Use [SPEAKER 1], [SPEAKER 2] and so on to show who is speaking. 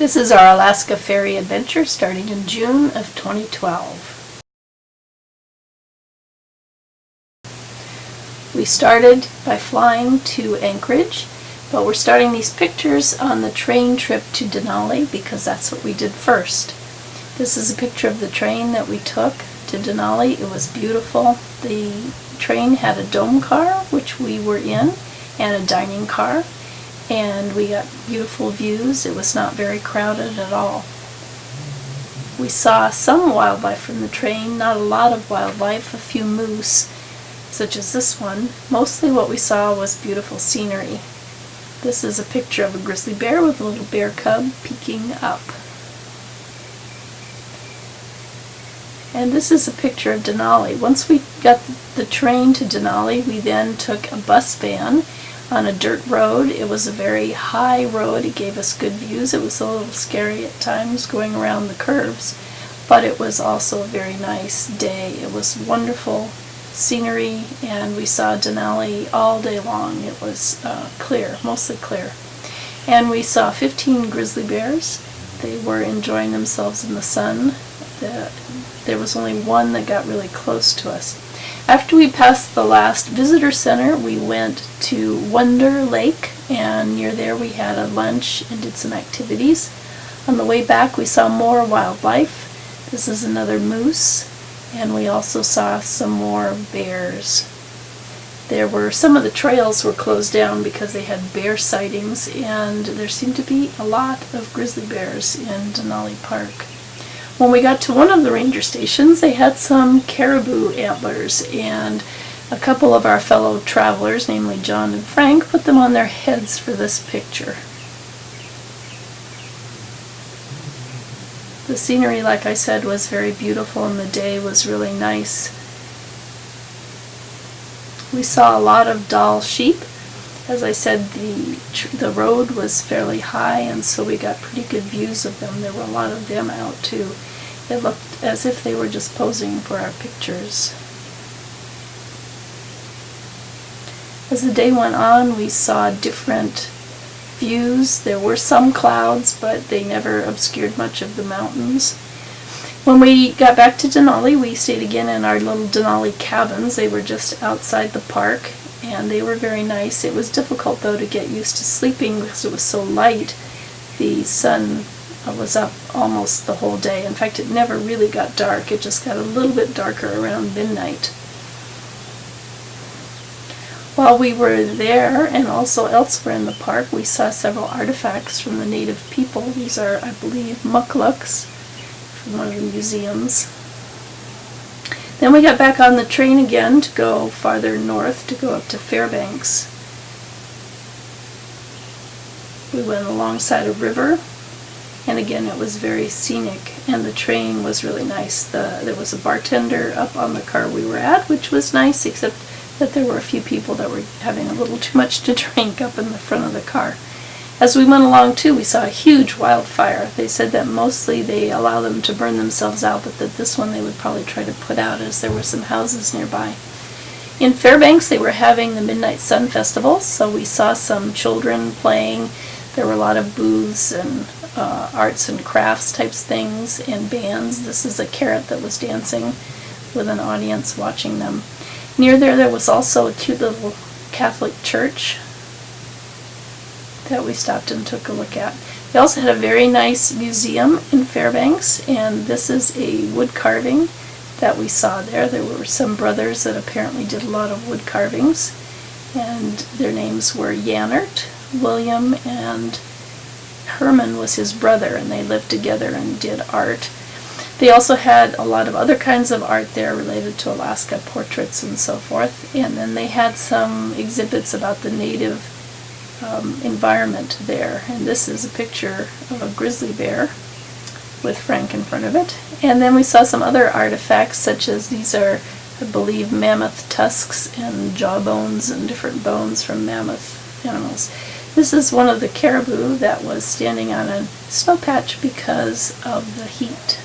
[SPEAKER 1] This is our Alaska ferry adventure starting in June of 2012. We started by flying to Anchorage, but we're starting these pictures on the train trip to Denali because that's what we did first. This is a picture of the train that we took to Denali. It was beautiful. The train had a dome car, which we were in, and a dining car. And we got beautiful views. It was not very crowded at all. We saw some wildlife from the train, not a lot of wildlife, a few moose, such as this one. Mostly what we saw was beautiful scenery. This is a picture of a grizzly bear with a little bear cub peeking up. And this is a picture of Denali. Once we got the train to Denali, we then took a bus van on a dirt road. It was a very high road. It gave us good views. It was a little scary at times going around the curves, but it was also a very nice day. It was wonderful scenery, and we saw Denali all day long. It was clear, mostly clear. And we saw 15 grizzly bears. They were enjoying themselves in the sun. There was only one that got really close to us. After we passed the last visitor center, we went to Wonder Lake, and near there we had a lunch and did some activities. On the way back we saw more wildlife. This is another moose, and we also saw some more bears. Some of the trails were closed down because they had bear sightings, and there seemed to be a lot of grizzly bears in Denali Park. When we got to one of the ranger stations, they had some caribou antlers, and a couple of our fellow travelers, namely John and Frank, put them on their heads for this picture. The scenery, like I said, was very beautiful, and the day was really nice. We saw a lot of Dall sheep. As I said, the road was fairly high, and so we got pretty good views of them. There were a lot of them out too. It looked as if they were just posing for our pictures. As the day went on, we saw different views. There were some clouds, but they never obscured much of the mountains. When we got back to Denali, we stayed again in our little Denali cabins. They were just outside the park, and they were very nice. It was difficult, though, to get used to sleeping because it was so light. The sun was up almost the whole day. In fact, it never really got dark. It just got a little bit darker around midnight. While we were there, and also elsewhere in the park, we saw several artifacts from the native people. These are, I believe, mukluks from one of the museums. Then we got back on the train again to go farther north, to go up to Fairbanks. We went alongside a river, and again it was very scenic, and the train was really nice. There was a bartender up on the car we were at, which was nice, except that there were a few people that were having a little too much to drink up in the front of the car. As we went along too, we saw a huge wildfire. They said that mostly they allow them to burn themselves out, but that this one they would probably try to put out as there were some houses nearby. In Fairbanks, they were having the Midnight Sun Festival, so we saw some children playing. There were a lot of booths and arts and crafts types things and bands. This is a carrot that was dancing with an audience watching them. Near there was also a cute little Catholic church that we stopped and took a look at. They also had a very nice museum in Fairbanks, and this is a wood carving that we saw there. There were some brothers that apparently did a lot of wood carvings, and their names were Yannert, William, and Herman was his brother, and they lived together and did art. They also had a lot of other kinds of art there related to Alaska, portraits and so forth, and then they had some exhibits about the native environment there. And this is a picture of a grizzly bear with Frank in front of it. And then we saw some other artifacts, such as these are, I believe, mammoth tusks and jaw bones and different bones from mammoth animals. This is one of the caribou that was standing on a snow patch because of the heat.